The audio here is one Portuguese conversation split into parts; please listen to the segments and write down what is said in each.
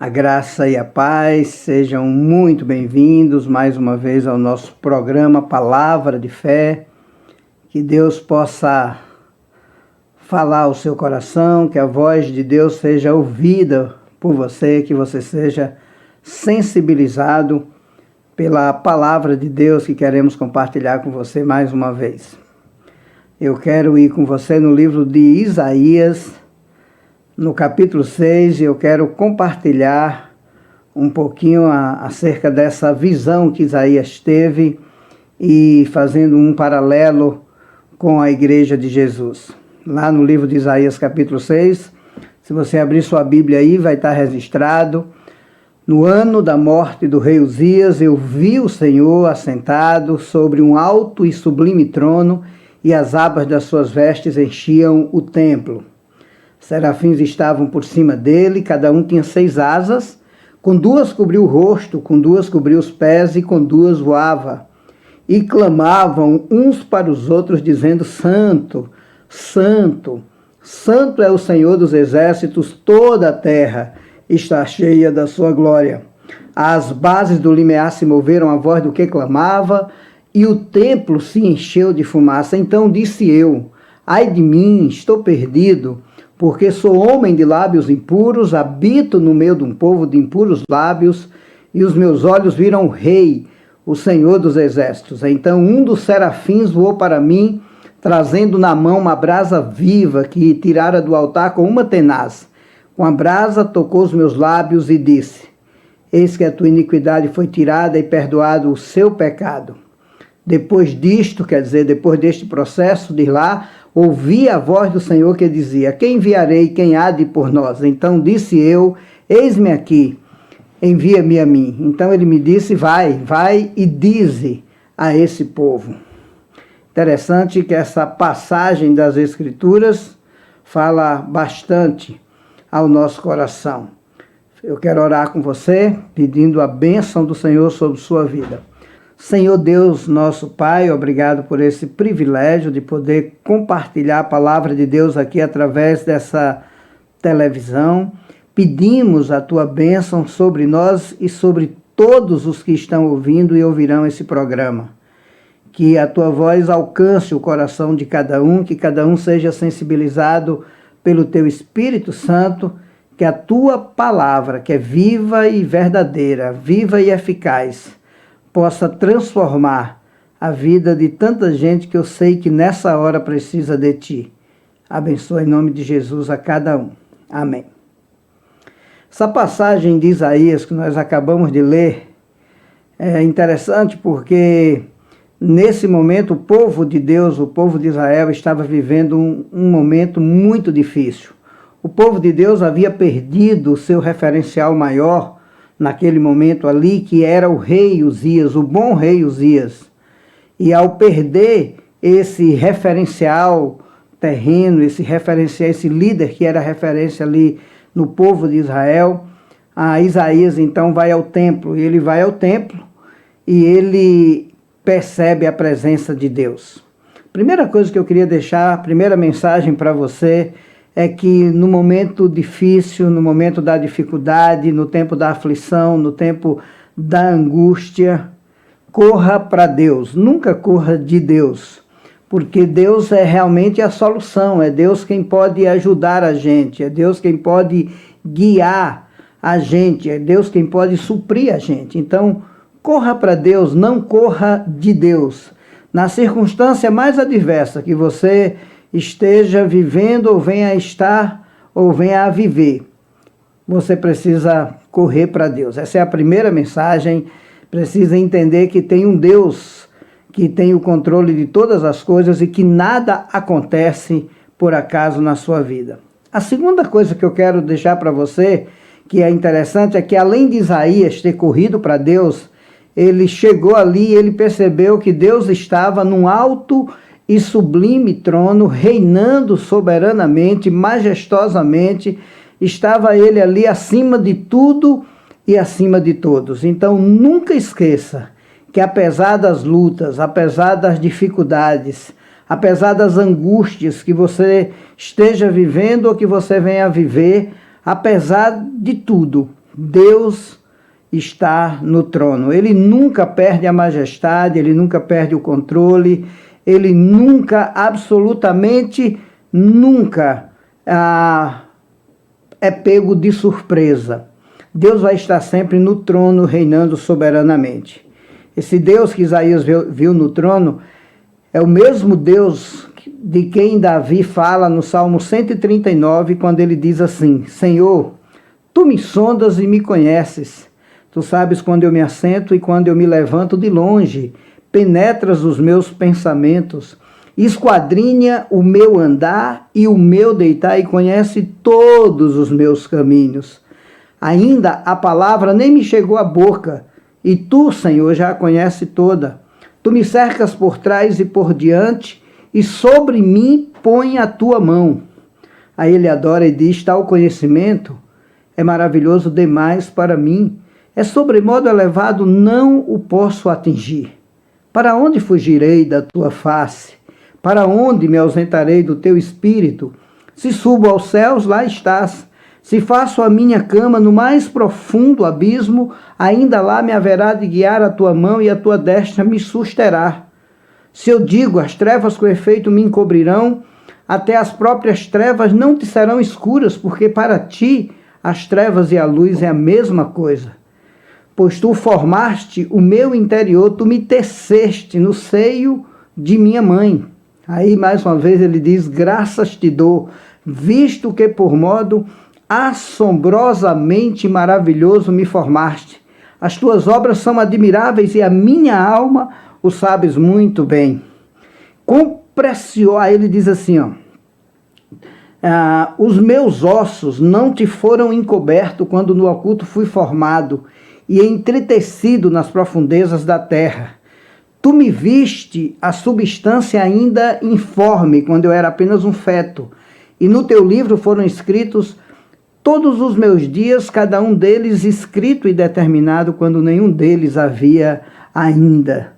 A graça e a paz, sejam muito bem-vindos mais uma vez ao nosso programa Palavra de Fé. Que Deus possa falar ao seu coração, que a voz de Deus seja ouvida por você, que você seja sensibilizado pela palavra de Deus que queremos compartilhar com você mais uma vez. Eu quero ir com você no livro de Isaías, no capítulo 6, e eu quero compartilhar um pouquinho acerca dessa visão que Isaías teve e fazendo um paralelo com a igreja de Jesus. Lá no livro de Isaías, capítulo 6, se você abrir sua Bíblia aí, vai estar registrado: no ano da morte do rei Uzias, eu vi o Senhor assentado sobre um alto e sublime trono, e as abas das suas vestes enchiam o templo. Serafins estavam por cima dele, cada um tinha 6 asas, com 2 cobriu o rosto, com 2 cobriu os pés e com 2 voava. E clamavam uns para os outros, dizendo: Santo, Santo, Santo é o Senhor dos exércitos, toda a terra está cheia da sua glória. As bases do limiar se moveram à voz do que clamava, e o templo se encheu de fumaça. Então disse eu: ai de mim, estou perdido, porque sou homem de lábios impuros, habito no meio de um povo de impuros lábios, e os meus olhos viram o Rei, o Senhor dos exércitos. Então um dos serafins voou para mim, trazendo na mão uma brasa viva que tirara do altar com uma tenaz. Com a brasa tocou os meus lábios e disse: eis que a tua iniquidade foi tirada e perdoado o seu pecado. Depois disto, quer dizer, depois deste processo de ir lá, ouvi a voz do Senhor que dizia: quem enviarei, quem há de ir por nós? Então disse eu: eis-me aqui, envia-me a mim. Então ele me disse: vai e dize a esse povo. Interessante que essa passagem das Escrituras fala bastante ao nosso coração. Eu quero orar com você, pedindo a bênção do Senhor sobre sua vida. Senhor Deus, nosso Pai, obrigado por esse privilégio de poder compartilhar a palavra de Deus aqui através dessa televisão. Pedimos a tua bênção sobre nós e sobre todos os que estão ouvindo e ouvirão esse programa. Que a tua voz alcance o coração de cada um, que cada um seja sensibilizado pelo teu Espírito Santo, que a tua palavra, que é viva e verdadeira, viva e eficaz, possa transformar a vida de tanta gente que eu sei que nessa hora precisa de ti. Abençoa em nome de Jesus a cada um. Amém. Essa passagem de Isaías que nós acabamos de ler é interessante porque nesse momento o povo de Deus, o povo de Israel, estava vivendo um momento muito difícil. O povo de Deus havia perdido o seu referencial maior naquele momento ali, que era o rei Uzias, o bom rei Uzias. E ao perder esse referencial terreno, esse líder que era referência ali no povo de Israel, Isaías então vai ao templo. E ele vai ao templo e ele percebe a presença de Deus. Primeira coisa que eu queria deixar, a primeira mensagem para você, é que no momento difícil, no momento da dificuldade, no tempo da aflição, no tempo da angústia, corra para Deus, nunca corra de Deus, porque Deus é realmente a solução, é Deus quem pode ajudar a gente, é Deus quem pode guiar a gente, é Deus quem pode suprir a gente. Então, corra para Deus, não corra de Deus. Na circunstância mais adversa que você esteja vivendo ou venha a estar ou venha a viver, você precisa correr para Deus. Essa é a primeira mensagem. Precisa entender que tem um Deus que tem o controle de todas as coisas e que nada acontece por acaso na sua vida. A segunda coisa que eu quero deixar para você, que é interessante, é que além de Isaías ter corrido para Deus, ele chegou ali e ele percebeu que Deus estava num alto e sublime trono, reinando soberanamente, majestosamente. Estava ele ali acima de tudo e acima de todos. Então nunca esqueça que apesar das lutas, apesar das dificuldades, apesar das angústias que você esteja vivendo ou que você venha a viver, apesar de tudo, Deus está no trono. Ele nunca perde a majestade, ele nunca perde o controle, ele nunca, absolutamente nunca é pego de surpresa. Deus vai estar sempre no trono, reinando soberanamente. Esse Deus que Isaías viu no trono é o mesmo Deus de quem Davi fala no Salmo 139, quando ele diz assim: Senhor, tu me sondas e me conheces. Tu sabes quando eu me assento e quando eu me levanto de longe. Penetras os meus pensamentos. Esquadrinha o meu andar e o meu deitar e conhece todos os meus caminhos. Ainda a palavra nem me chegou à boca, e tu, Senhor, já a conhece toda. Tu me cercas por trás e por diante, e sobre mim põe a tua mão. Aí ele adora e diz: tal conhecimento é maravilhoso demais para mim. É sobremodo elevado, não o posso atingir. Para onde fugirei da tua face? Para onde me ausentarei do teu espírito? Se subo aos céus, lá estás. Se faço a minha cama no mais profundo abismo, ainda lá me haverá de guiar a tua mão e a tua destra me susterá. Se eu digo, as trevas com efeito me encobrirão, até as próprias trevas não te serão escuras, porque para ti as trevas e a luz é a mesma coisa. Pois tu formaste o meu interior, tu me teceste no seio de minha mãe. Aí mais uma vez ele diz: graças te dou, visto que por modo assombrosamente maravilhoso me formaste. As tuas obras são admiráveis e a minha alma o sabes muito bem. Quão precioso, aí ele diz assim, os meus ossos não te foram encobertos quando no oculto fui formado e entretecido nas profundezas da terra. Tu me viste a substância ainda informe, quando eu era apenas um feto, e no teu livro foram escritos todos os meus dias, cada um deles escrito e determinado, quando nenhum deles havia ainda.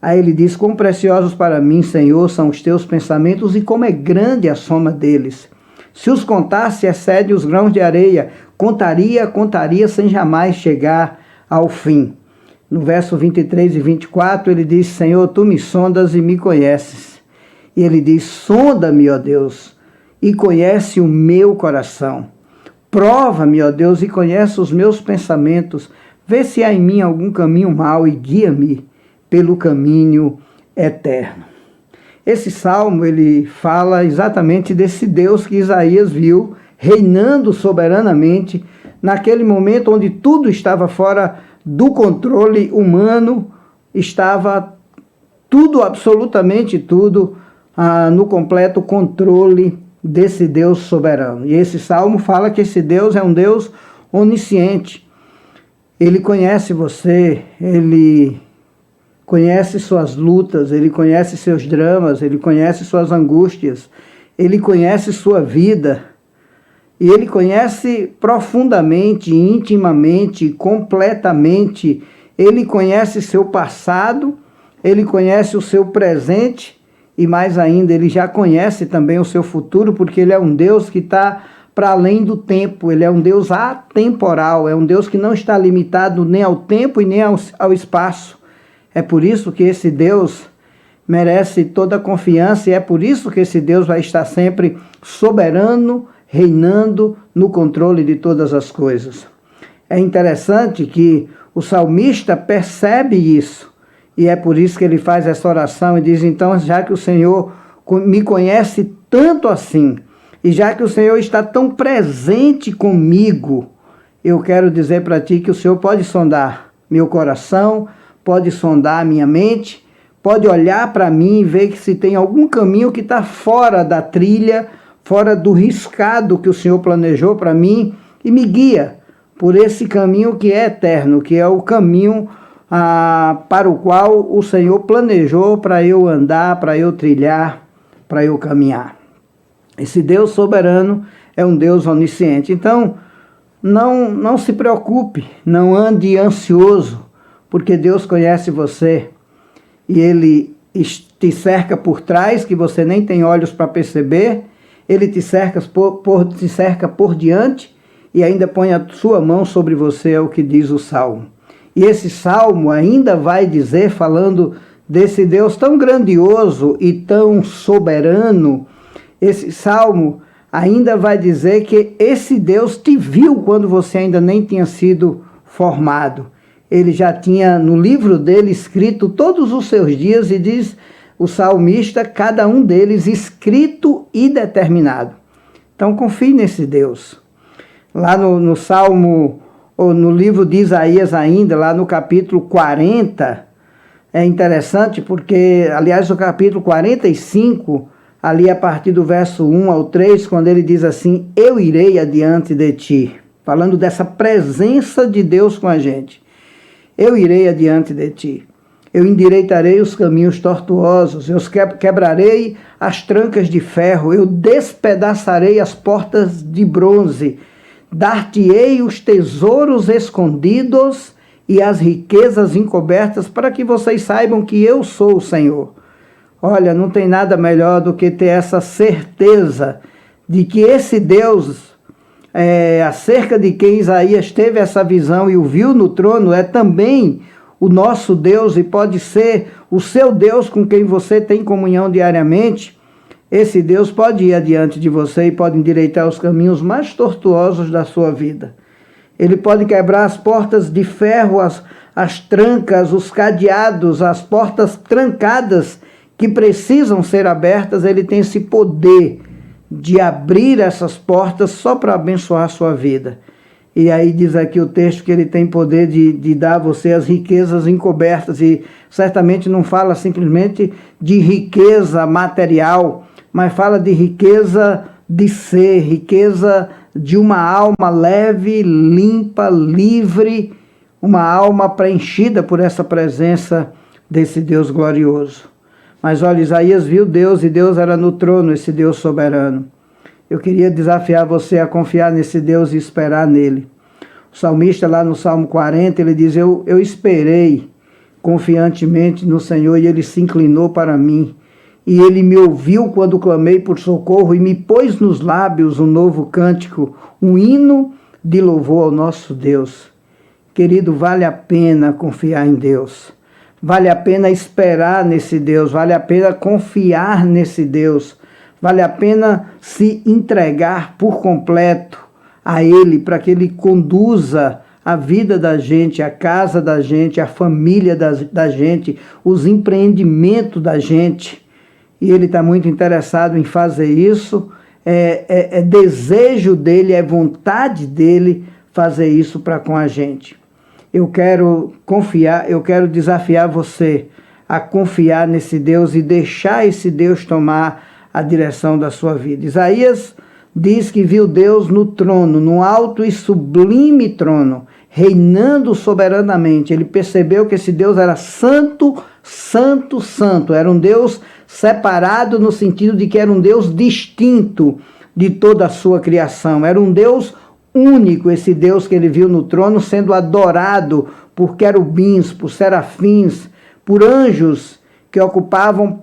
Aí ele diz: quão preciosos para mim, Senhor, são os teus pensamentos, e como é grande a soma deles. Se os contasse, excede os grãos de areia. Contaria, sem jamais chegar ao fim. No verso 23 e 24, ele diz: Senhor, tu me sondas e me conheces. E ele diz: sonda-me, ó Deus, e conhece o meu coração. Prova-me, ó Deus, e conhece os meus pensamentos. Vê se há em mim algum caminho mau e guia-me pelo caminho eterno. Esse salmo, ele fala exatamente desse Deus que Isaías viu reinando soberanamente naquele momento onde tudo estava fora do controle humano, estava tudo, absolutamente tudo, no completo controle desse Deus soberano. E esse salmo fala que esse Deus é um Deus onisciente. Ele conhece você, ele conhece suas lutas, ele conhece seus dramas, ele conhece suas angústias, ele conhece sua vida. E ele conhece profundamente, intimamente, completamente. Ele conhece seu passado, ele conhece o seu presente e mais ainda, ele já conhece também o seu futuro, porque ele é um Deus que está para além do tempo, ele é um Deus atemporal, é um Deus que não está limitado nem ao tempo e nem ao espaço. É por isso que esse Deus merece toda a confiança e é por isso que esse Deus vai estar sempre soberano, reinando no controle de todas as coisas. É interessante que o salmista percebe isso, e é por isso que ele faz essa oração e diz: então, já que o Senhor me conhece tanto assim, e já que o Senhor está tão presente comigo, eu quero dizer para ti que o Senhor pode sondar meu coração, pode sondar minha mente, pode olhar para mim e ver que se tem algum caminho que está fora da trilha, fora do riscado que o Senhor planejou para mim, e me guia por esse caminho que é eterno, que é o caminho para o qual o Senhor planejou para eu andar, para eu trilhar, para eu caminhar. Esse Deus soberano é um Deus onisciente. Então, não se preocupe, não ande ansioso, porque Deus conhece você e Ele te cerca por trás, que você nem tem olhos para perceber. Ele te cerca por diante e ainda põe a sua mão sobre você, é o que diz o Salmo. E esse Salmo ainda vai dizer, falando desse Deus tão grandioso e tão soberano, esse Salmo ainda vai dizer que esse Deus te viu quando você ainda nem tinha sido formado. Ele já tinha no livro dele escrito todos os seus dias, e diz o salmista, cada um deles escrito e determinado. Então confie nesse Deus. Lá no Salmo, ou no livro de Isaías ainda, lá no capítulo 40, é interessante porque, aliás, no capítulo 45, ali a partir do verso 1 ao 3, quando ele diz assim, eu irei adiante de ti, falando dessa presença de Deus com a gente. Eu irei adiante de ti, eu endireitarei os caminhos tortuosos, eu quebrarei as trancas de ferro, eu despedaçarei as portas de bronze, dar-te-ei os tesouros escondidos e as riquezas encobertas, para que vocês saibam que eu sou o Senhor. Olha, não tem nada melhor do que ter essa certeza de que esse Deus, acerca de quem Isaías teve essa visão e o viu no trono, é também o nosso Deus e pode ser o seu Deus com quem você tem comunhão diariamente. Esse Deus pode ir adiante de você e pode endireitar os caminhos mais tortuosos da sua vida. Ele pode quebrar as portas de ferro, as trancas, os cadeados, as portas trancadas que precisam ser abertas. Ele tem esse poder de abrir essas portas só para abençoar a sua vida. E aí diz aqui o texto que ele tem poder de dar a você as riquezas encobertas, e certamente não fala simplesmente de riqueza material, mas fala de riqueza de ser, riqueza de uma alma leve, limpa, livre, uma alma preenchida por essa presença desse Deus glorioso. Mas olha, Isaías viu Deus e Deus era no trono, esse Deus soberano. Eu queria desafiar você a confiar nesse Deus e esperar nele. O salmista lá no Salmo 40, ele diz, eu esperei confiantemente no Senhor e ele se inclinou para mim. E ele me ouviu quando clamei por socorro e me pôs nos lábios um novo cântico, um hino de louvor ao nosso Deus. Querido, vale a pena confiar em Deus. Vale a pena esperar nesse Deus. Vale a pena confiar nesse Deus. Vale a pena se entregar por completo a Ele, para que Ele conduza a vida da gente, a casa da gente, a família da gente, os empreendimentos da gente. E Ele está muito interessado em fazer isso, é desejo dEle, é vontade dEle fazer isso para com a gente. Eu quero confiar, eu quero desafiar você a confiar nesse Deus e deixar esse Deus tomar a direção da sua vida. Isaías diz que viu Deus no trono, no alto e sublime trono, reinando soberanamente. Ele percebeu que esse Deus era santo, santo, santo. Era um Deus separado no sentido de que era um Deus distinto de toda a sua criação. Era um Deus único, esse Deus que ele viu no trono, sendo adorado por querubins, por serafins, por anjos que ocupavam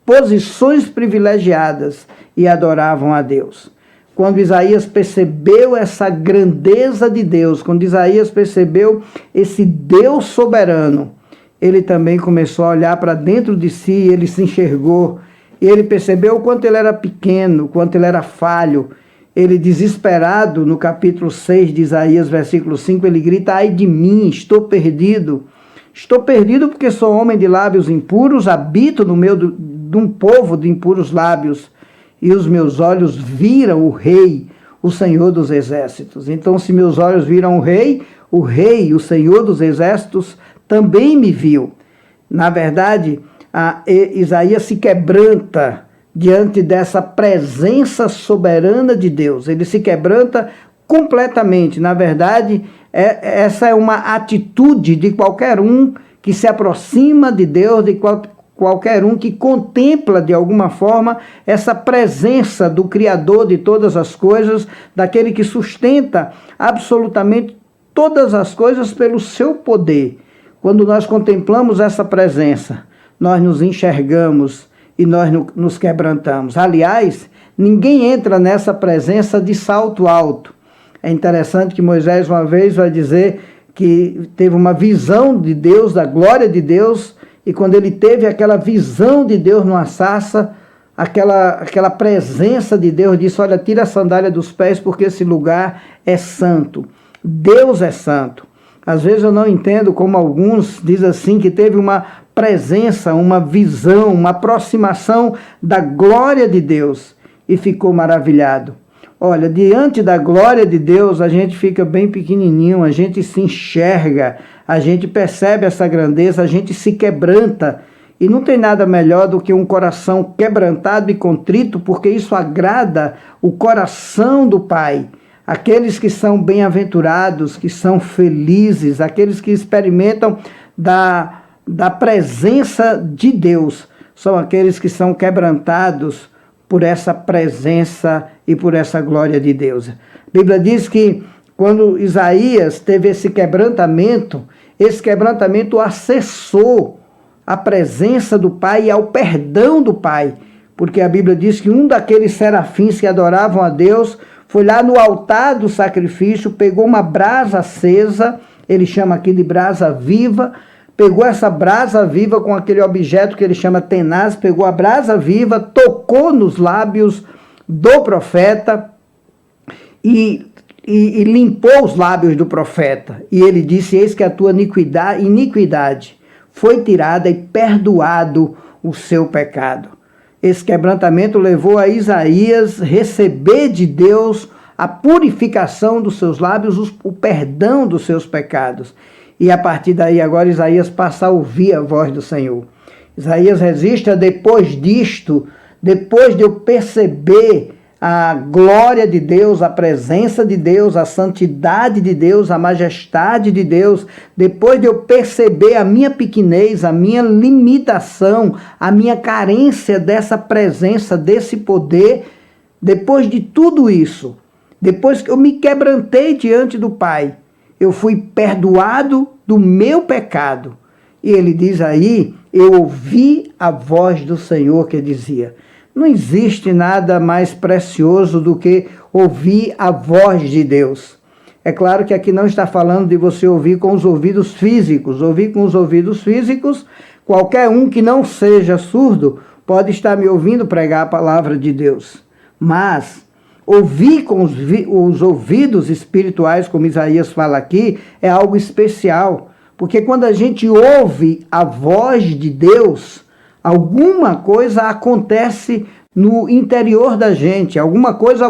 posições privilegiadas e adoravam a Deus. Quando Isaías percebeu essa grandeza de Deus, quando Isaías percebeu esse Deus soberano, ele também começou a olhar para dentro de si, ele se enxergou, e ele percebeu o quanto ele era pequeno, o quanto ele era falho. Ele, desesperado, no capítulo 6 de Isaías, versículo 5, ele grita, ai de mim, estou perdido porque sou homem de lábios impuros, habito no meio de um povo de impuros lábios, e os meus olhos viram o Rei, o Senhor dos Exércitos. Então, se meus olhos viram o Rei, o Senhor dos Exércitos, também me viu. Na verdade, Isaías se quebranta diante dessa presença soberana de Deus. Ele se quebranta completamente. Na verdade, essa é uma atitude de qualquer um que se aproxima de Deus, de qualquer um que contempla de alguma forma essa presença do Criador de todas as coisas, daquele que sustenta absolutamente todas as coisas pelo seu poder. Quando nós contemplamos essa presença, nós nos enxergamos e nós nos quebrantamos. Aliás, ninguém entra nessa presença de salto alto. É interessante que Moisés uma vez vai dizer que teve uma visão de Deus, da glória de Deus, e quando ele teve aquela visão de Deus numa sarça, aquela presença de Deus, disse: olha, tira a sandália dos pés porque esse lugar é santo. Deus é santo. Às vezes eu não entendo como alguns dizem assim, que teve uma presença, uma visão, uma aproximação da glória de Deus e ficou maravilhado. Olha, diante da glória de Deus, a gente fica bem pequenininho, a gente se enxerga, a gente percebe essa grandeza, a gente se quebranta. E não tem nada melhor do que um coração quebrantado e contrito, porque isso agrada o coração do Pai. Aqueles que são bem-aventurados, que são felizes, aqueles que experimentam da presença de Deus, são aqueles que são quebrantados por essa presença e por essa glória de Deus. A Bíblia diz que quando Isaías teve esse quebrantamento acessou a presença do Pai e ao perdão do Pai, porque a Bíblia diz que um daqueles serafins que adoravam a Deus foi lá no altar do sacrifício, pegou uma brasa acesa, ele chama aqui de brasa viva, pegou essa brasa viva com aquele objeto que ele chama tenaz, pegou a brasa viva, tocou nos lábios do profeta e limpou os lábios do profeta. E ele disse: eis que a tua iniquidade foi tirada e perdoado o seu pecado. Esse quebrantamento levou a Isaías receber de Deus a purificação dos seus lábios, o perdão dos seus pecados. E a partir daí, agora, Isaías passa a ouvir a voz do Senhor. Isaías registra: depois disto, depois de eu perceber a glória de Deus, a presença de Deus, a santidade de Deus, a majestade de Deus, depois de eu perceber a minha pequenez, a minha limitação, a minha carência dessa presença, desse poder, depois de tudo isso, depois que eu me quebrantei diante do Pai, eu fui perdoado do meu pecado. E ele diz aí: eu ouvi a voz do Senhor que dizia. Não existe nada mais precioso do que ouvir a voz de Deus. É claro que aqui não está falando de você ouvir com os ouvidos físicos. Ouvir com os ouvidos físicos, qualquer um que não seja surdo pode estar me ouvindo pregar a palavra de Deus. Mas ouvir com os ouvidos espirituais, como Isaías fala aqui, é algo especial. Porque quando a gente ouve a voz de Deus, alguma coisa acontece no interior da gente, alguma coisa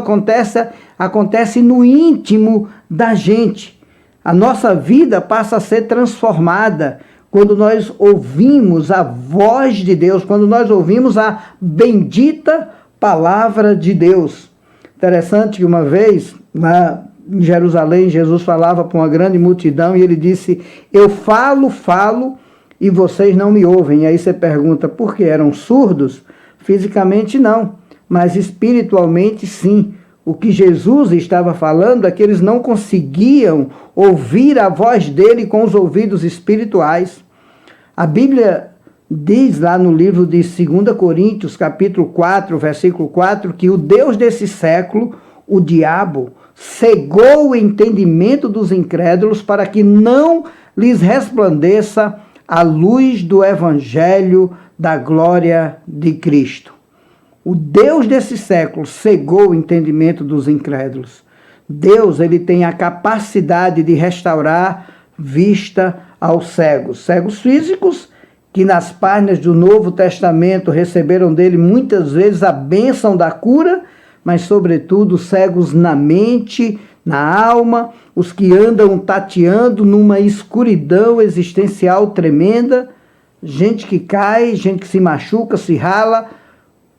acontece no íntimo da gente. A nossa vida passa a ser transformada quando nós ouvimos a voz de Deus, quando nós ouvimos a bendita palavra de Deus. Interessante que uma vez, lá em Jerusalém, Jesus falava para uma grande multidão e ele disse: eu falo, e vocês não me ouvem. E aí você pergunta: por que? Eram surdos? Fisicamente não, mas espiritualmente sim. O que Jesus estava falando é que eles não conseguiam ouvir a voz dele com os ouvidos espirituais. A Bíblia diz lá no livro de 2 Coríntios, capítulo 4, versículo 4, que o Deus desse século, o diabo, cegou o entendimento dos incrédulos para que não lhes resplandeça a luz do evangelho da glória de Cristo. O Deus desse século cegou o entendimento dos incrédulos. Deus, ele tem a capacidade de restaurar vista aos cegos. Cegos físicos, que nas páginas do Novo Testamento receberam dele muitas vezes a bênção da cura, mas sobretudo cegos na mente, na alma, os que andam tateando numa escuridão existencial tremenda, gente que cai, gente que se machuca, se rala,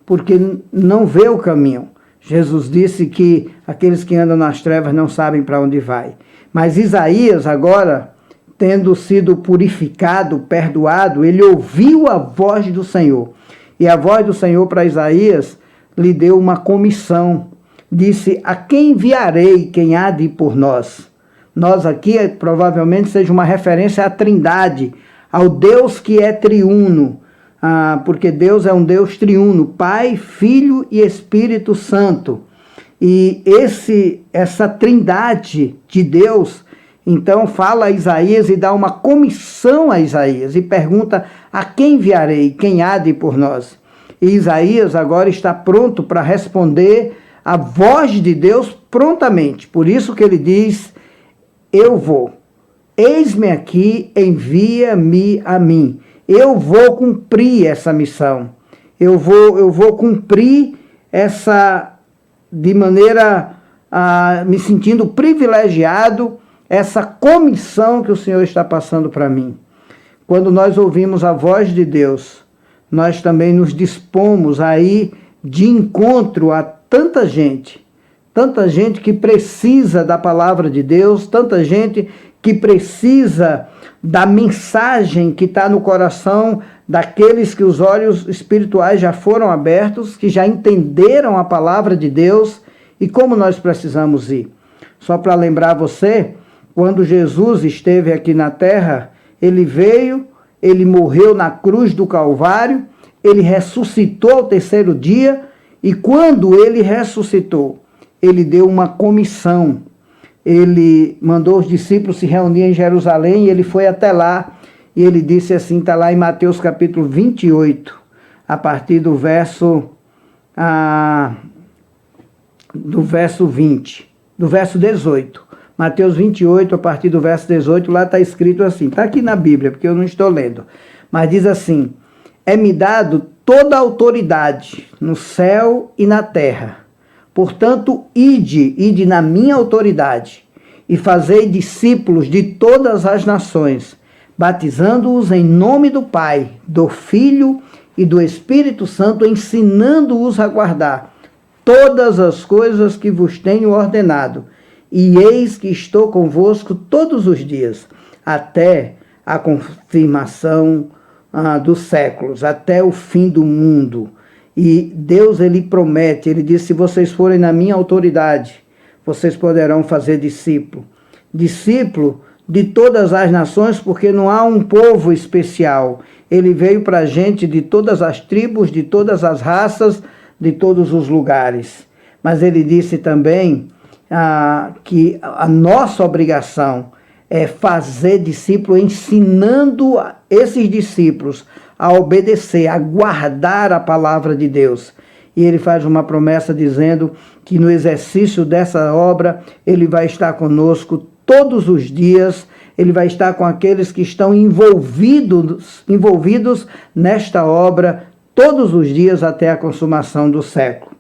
porque não vê o caminho. Jesus disse que aqueles que andam nas trevas não sabem para onde vai. Mas Isaías agora, tendo sido purificado, perdoado, ele ouviu a voz do Senhor. E a voz do Senhor para Isaías lhe deu uma comissão. Disse: a quem enviarei, quem há de ir por nós? Nós aqui provavelmente seja uma referência à Trindade, ao Deus que é triuno, porque Deus é um Deus triuno, Pai, Filho e Espírito Santo. E essa trindade de Deus, então fala a Isaías e dá uma comissão a Isaías e pergunta: a quem enviarei? Quem há de ir por nós? E Isaías agora está pronto para responder a voz de Deus prontamente. Por isso que ele diz: eu vou. Eis-me aqui, envia-me a mim. Eu vou cumprir essa missão. Eu vou cumprir essa, de maneira me sentindo privilegiado, essa comissão que o Senhor está passando para mim. Quando nós ouvimos a voz de Deus, nós também nos dispomos a ir de encontro a tanta gente que precisa da palavra de Deus, tanta gente que precisa da mensagem que está no coração daqueles que os olhos espirituais já foram abertos, que já entenderam a palavra de Deus e como nós precisamos ir. Só para lembrar você, quando Jesus esteve aqui na terra, ele veio, ele morreu na cruz do Calvário, ele ressuscitou ao terceiro dia, e quando ele ressuscitou, ele deu uma comissão. Ele mandou os discípulos se reunir em Jerusalém, e ele foi até lá, e ele disse assim, está lá em Mateus capítulo 28, a partir do verso 18. Mateus 28, a partir do verso 18, lá está escrito assim, está aqui na Bíblia, porque eu não estou lendo, mas diz assim: é-me dado toda a autoridade no céu e na terra. Portanto, ide na minha autoridade e fazei discípulos de todas as nações, batizando-os em nome do Pai, do Filho e do Espírito Santo, ensinando-os a guardar todas as coisas que vos tenho ordenado. E eis que estou convosco todos os dias, até a confirmação dos séculos, até o fim do mundo. E Deus, ele promete, ele diz: se vocês forem na minha autoridade, vocês poderão fazer discípulo. Discípulo de todas as nações, porque não há um povo especial. Ele veio para a gente de todas as tribos, de todas as raças, de todos os lugares. Mas ele disse também que a nossa obrigação é fazer discípulo, ensinando esses discípulos a obedecer, a guardar a palavra de Deus. E ele faz uma promessa dizendo que no exercício dessa obra, ele vai estar conosco todos os dias, ele vai estar com aqueles que estão envolvidos nesta obra todos os dias até a consumação do século.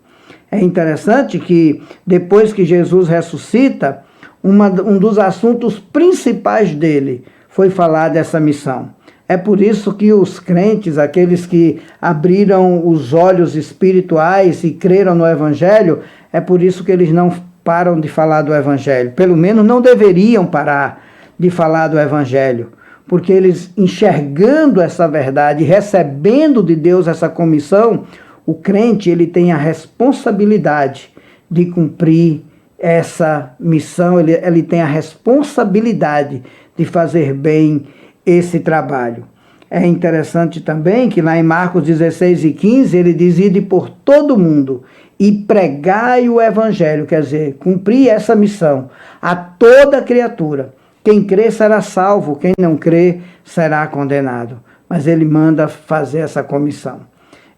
É interessante que depois que Jesus ressuscita, um dos assuntos principais dele foi falar dessa missão. É por isso que os crentes, aqueles que abriram os olhos espirituais e creram no Evangelho, é por isso que eles não param de falar do Evangelho. Pelo menos não deveriam parar de falar do Evangelho, porque eles, enxergando essa verdade, recebendo de Deus essa comissão, o crente, ele tem a responsabilidade de cumprir essa missão, ele tem a responsabilidade de fazer bem esse trabalho. É interessante também que lá em Marcos 16 e 15, ele diz: ide por todo mundo e pregai o Evangelho, quer dizer, cumprir essa missão a toda criatura. Quem crê será salvo, quem não crê será condenado. Mas ele manda fazer essa comissão,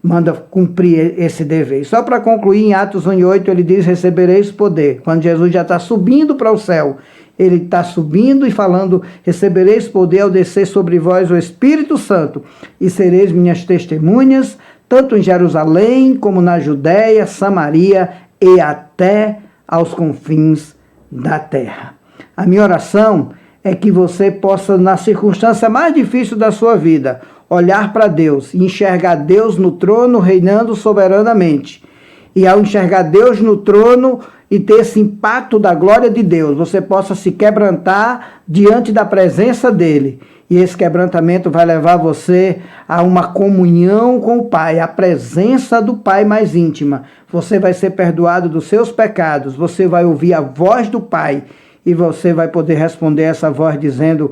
manda cumprir esse dever. E só para concluir, em Atos 1:8, ele diz: recebereis poder. Quando Jesus já está subindo para o céu, ele está subindo e falando: recebereis poder ao descer sobre vós o Espírito Santo, e sereis minhas testemunhas, tanto em Jerusalém, como na Judéia, Samaria e até aos confins da terra. A minha oração é que você possa, na circunstância mais difícil da sua vida, olhar para Deus e enxergar Deus no trono, reinando soberanamente. E ao enxergar Deus no trono e ter esse impacto da glória de Deus, você possa se quebrantar diante da presença dele. E esse quebrantamento vai levar você a uma comunhão com o Pai, a presença do Pai mais íntima. Você vai ser perdoado dos seus pecados, você vai ouvir a voz do Pai e você vai poder responder essa voz dizendo: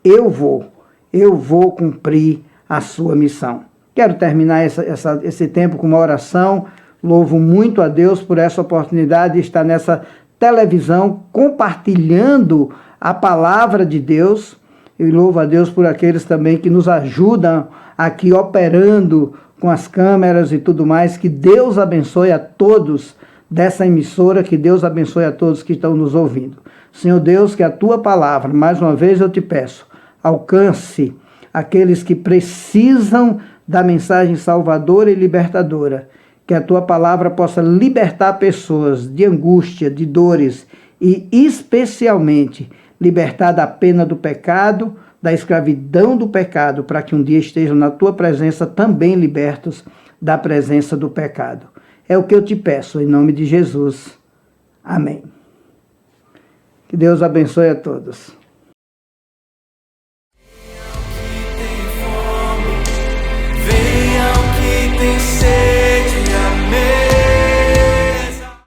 eu vou cumprir a sua missão. Quero terminar esse tempo com uma oração, Louvo muito a Deus por essa oportunidade de estar nessa televisão compartilhando a palavra de Deus. E louvo a Deus por aqueles também que nos ajudam aqui operando com as câmeras e tudo mais. Que Deus abençoe a todos dessa emissora, que Deus abençoe a todos que estão nos ouvindo. Senhor Deus, que a tua palavra, mais uma vez eu te peço, alcance aqueles que precisam da mensagem salvadora e libertadora. Que a tua palavra possa libertar pessoas de angústia, de dores e especialmente libertar da pena do pecado, da escravidão do pecado, para que um dia estejam na tua presença também libertos da presença do pecado. É o que eu te peço, em nome de Jesus. Amém. Que Deus abençoe a todos.